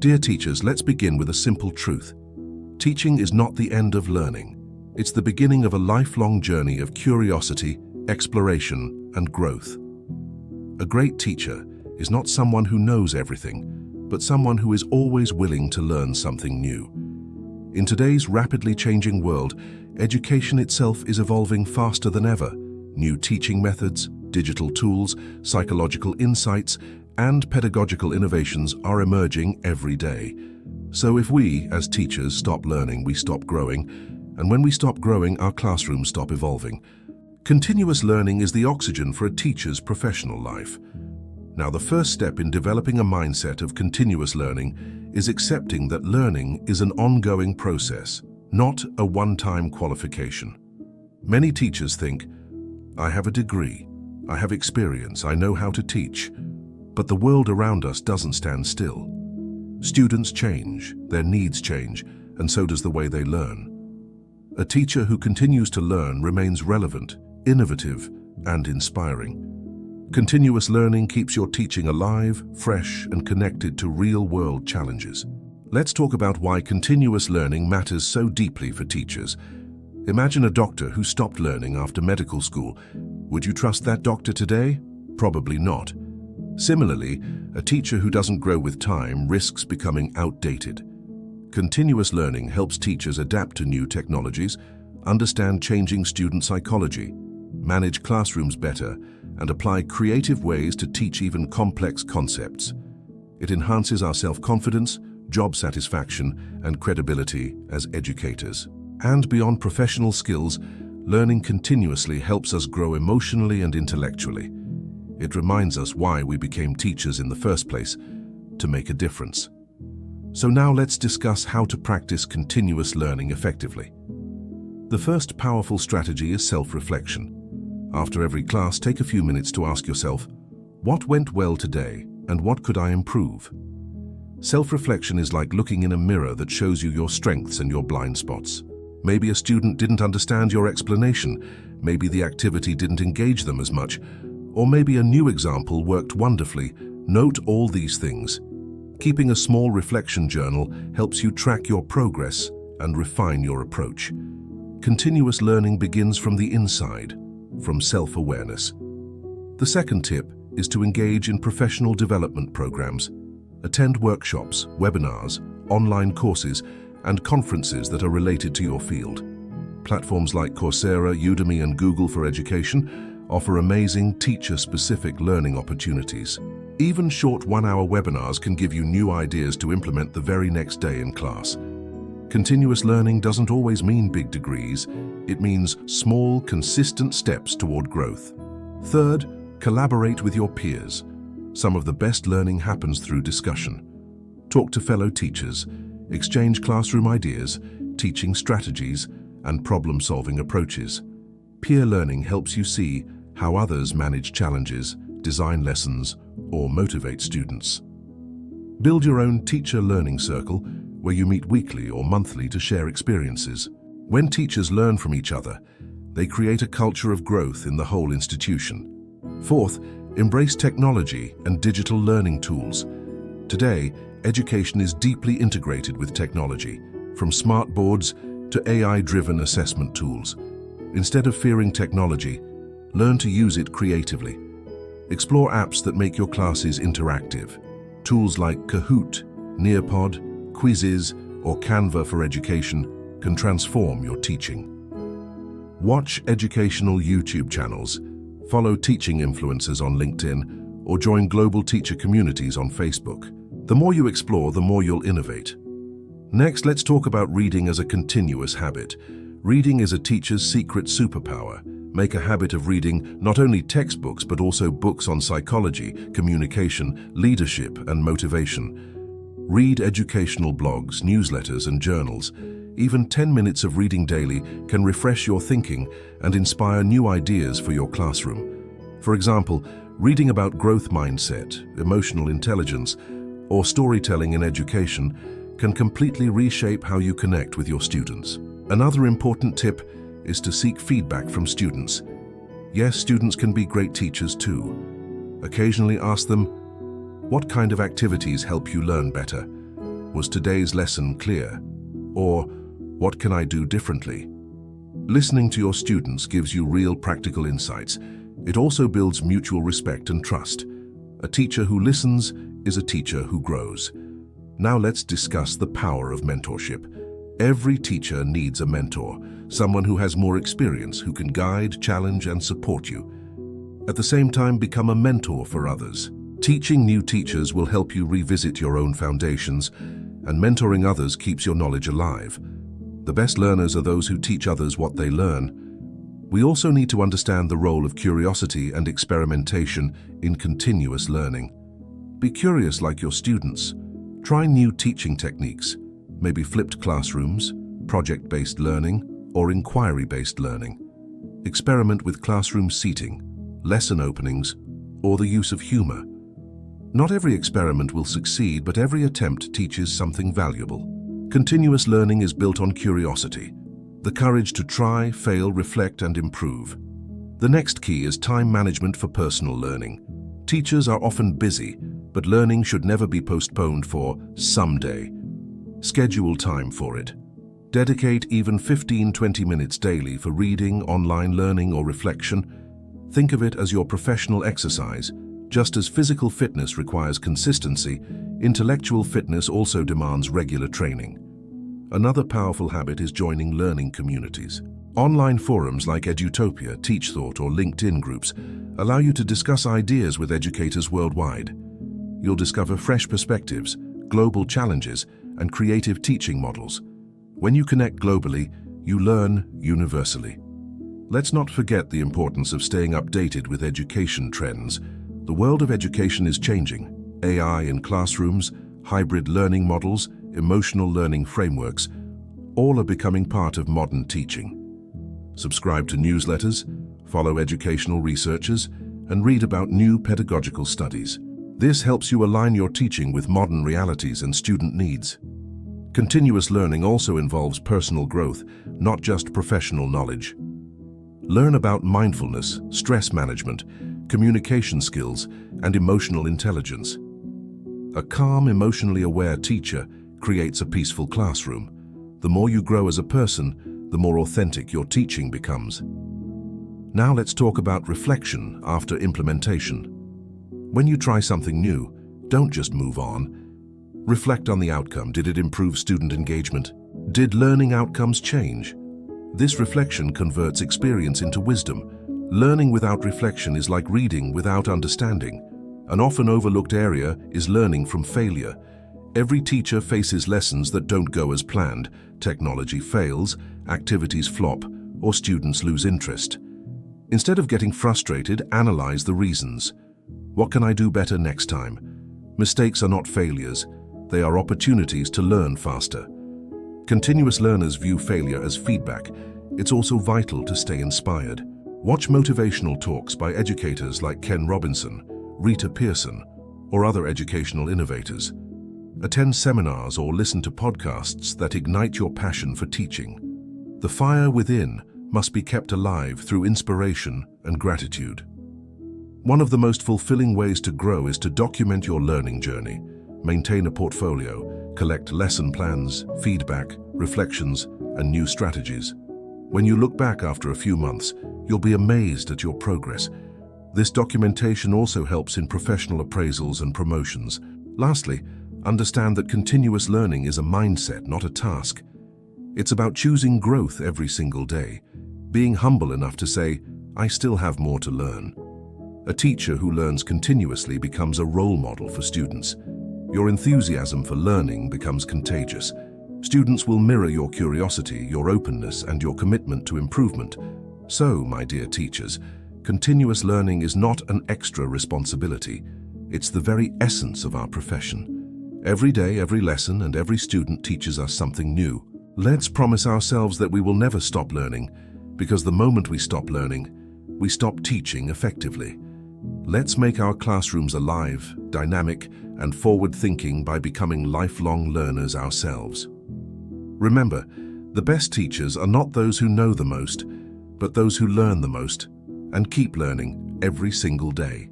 Dear teachers, let's begin with a simple truth. Teaching is not the end of learning. It's the beginning of a lifelong journey of curiosity, exploration, and growth. A great teacher is not someone who knows everything, but someone who is always willing to learn something new. In today's rapidly changing world, education itself is evolving faster than ever. New teaching methods, digital tools, psychological insights, and pedagogical innovations are emerging every day. So if we, as teachers, stop learning, we stop growing, and when we stop growing, our classrooms stop evolving. Continuous learning is the oxygen for a teacher's professional life. Now, the first step in developing a mindset of continuous learning is accepting that learning is an ongoing process, not a one-time qualification. Many teachers think, I have a degree, I have experience, I know how to teach. But the world around us doesn't stand still. Students change, their needs change, and so does the way they learn. A teacher who continues to learn remains relevant, innovative, and inspiring. Continuous learning keeps your teaching alive, fresh, and connected to real-world challenges. Let's talk about why continuous learning matters so deeply for teachers. Imagine a doctor who stopped learning after medical school. Would you trust that doctor today? Probably not. Similarly, a teacher who doesn't grow with time risks becoming outdated. Continuous learning helps teachers adapt to new technologies, understand changing student psychology, manage classrooms better, and apply creative ways to teach even complex concepts. It enhances our self-confidence, job satisfaction, and credibility as educators. And beyond professional skills, learning continuously helps us grow emotionally and intellectually. It reminds us why we became teachers in the first place, to make a difference. So now let's discuss how to practice continuous learning effectively. The first powerful strategy is self-reflection. After every class, take a few minutes to ask yourself, what went well today and what could I improve? Self-reflection is like looking in a mirror that shows you your strengths and your blind spots. Maybe a student didn't understand your explanation, maybe the activity didn't engage them as much, or maybe a new example worked wonderfully. Note all these things. Keeping a small reflection journal helps you track your progress and refine your approach. Continuous learning begins from the inside, from self-awareness. The second tip is to engage in professional development programs. Attend workshops, webinars, online courses, and conferences that are related to your field. Platforms like Coursera, Udemy, and Google for Education offer amazing teacher-specific learning opportunities. Even short one-hour webinars can give you new ideas to implement the very next day in class. Continuous learning doesn't always mean big degrees. It means small, consistent steps toward growth. Third, collaborate with your peers. Some of the best learning happens through discussion. Talk to fellow teachers, exchange classroom ideas, teaching strategies, and problem-solving approaches. Peer learning helps you see how others manage challenges, design lessons, or motivate students. Build your own teacher learning circle where you meet weekly or monthly to share experiences. When teachers learn from each other, they create a culture of growth in the whole institution. Fourth, embrace technology and digital learning tools. Today, education is deeply integrated with technology, from smart boards to AI-driven assessment tools. Instead of fearing technology, learn to use it creatively. Explore apps that make your classes interactive. Tools like Kahoot, Nearpod, Quizzes, or Canva for Education can transform your teaching. Watch educational YouTube channels, follow teaching influencers on LinkedIn, or join global teacher communities on Facebook. The more you explore, the more you'll innovate. Next, let's talk about reading as a continuous habit. Reading is a teacher's secret superpower. Make a habit of reading not only textbooks but also books on psychology, communication, leadership, and motivation. Read educational blogs, newsletters, and journals. Even 10 minutes of reading daily can refresh your thinking and inspire new ideas for your classroom. For example, reading about growth mindset, emotional intelligence, or storytelling in education can completely reshape how you connect with your students. Another important tip is to seek feedback from students. Yes, students can be great teachers too. Occasionally ask them, what kind of activities help you learn better? Was today's lesson clear? Or, what can I do differently? Listening to your students gives you real practical insights. It also builds mutual respect and trust. A teacher who listens is a teacher who grows. Now let's discuss the power of mentorship. Every teacher needs a mentor, someone who has more experience, who can guide, challenge, and support you. At the same time, become a mentor for others. Teaching new teachers will help you revisit your own foundations, and mentoring others keeps your knowledge alive. The best learners are those who teach others what they learn. We also need to understand the role of curiosity and experimentation in continuous learning. Be curious like your students. Try new teaching techniques, maybe flipped classrooms, project-based learning, or inquiry-based learning. Experiment with classroom seating, lesson openings, or the use of humor. Not every experiment will succeed, but every attempt teaches something valuable. Continuous learning is built on curiosity, the courage to try, fail, reflect, and improve. The next key is time management for personal learning. Teachers are often busy, but learning should never be postponed for someday. Schedule time for it. Dedicate even 15-20 minutes daily for reading, online learning, or reflection. Think of it as your professional exercise. Just as physical fitness requires consistency, intellectual fitness also demands regular training. Another powerful habit is joining learning communities. Online forums like Educator, TeachThought, or LinkedIn groups allow you to discuss ideas with educators worldwide. You'll discover fresh perspectives, global challenges, and creative teaching models. When you connect globally, you learn universally. Let's not forget the importance of staying updated with education trends. The world of education is changing. AI in classrooms, hybrid learning models, emotional learning frameworks, all are becoming part of modern teaching. Subscribe to newsletters, follow educational researchers, and read about new pedagogical studies. This helps you align your teaching with modern realities and student needs. Continuous learning also involves personal growth, not just professional knowledge. Learn about mindfulness, stress management, communication skills, and emotional intelligence. A calm, emotionally aware teacher creates a peaceful classroom. The more you grow as a person, the more authentic your teaching becomes. Now let's talk about reflection after implementation. When you try something new, don't just move on. Reflect on the outcome. Did it improve student engagement? Did learning outcomes change? This reflection converts experience into wisdom. Learning without reflection is like reading without understanding. An often overlooked area is learning from failure. Every teacher faces lessons that don't go as planned. Technology fails, activities flop, or students lose interest. Instead of getting frustrated, analyze the reasons. What can I do better next time? Mistakes are not failures. They are opportunities to learn faster. Continuous learners view failure as feedback. It's also vital to stay inspired. Watch motivational talks by educators like Ken Robinson, Rita Pearson, or other educational innovators. Attend seminars or listen to podcasts that ignite your passion for teaching. The fire within must be kept alive through inspiration and gratitude. One of the most fulfilling ways to grow is to document your learning journey. Maintain a portfolio, collect lesson plans, feedback, reflections, and new strategies. When you look back after a few months, you'll be amazed at your progress. This documentation also helps in professional appraisals and promotions. Lastly, understand that continuous learning is a mindset, not a task. It's about choosing growth every single day, being humble enough to say, I still have more to learn. A teacher who learns continuously becomes a role model for students. Your enthusiasm for learning becomes contagious. Students will mirror your curiosity, your openness, and your commitment to improvement. So, my dear teachers, continuous learning is not an extra responsibility. It's the very essence of our profession. Every day, every lesson, and every student teaches us something new. Let's promise ourselves that we will never stop learning, because the moment we stop learning, we stop teaching effectively. Let's make our classrooms alive, dynamic, and forward-thinking by becoming lifelong learners ourselves. Remember, the best teachers are not those who know the most, but those who learn the most and keep learning every single day.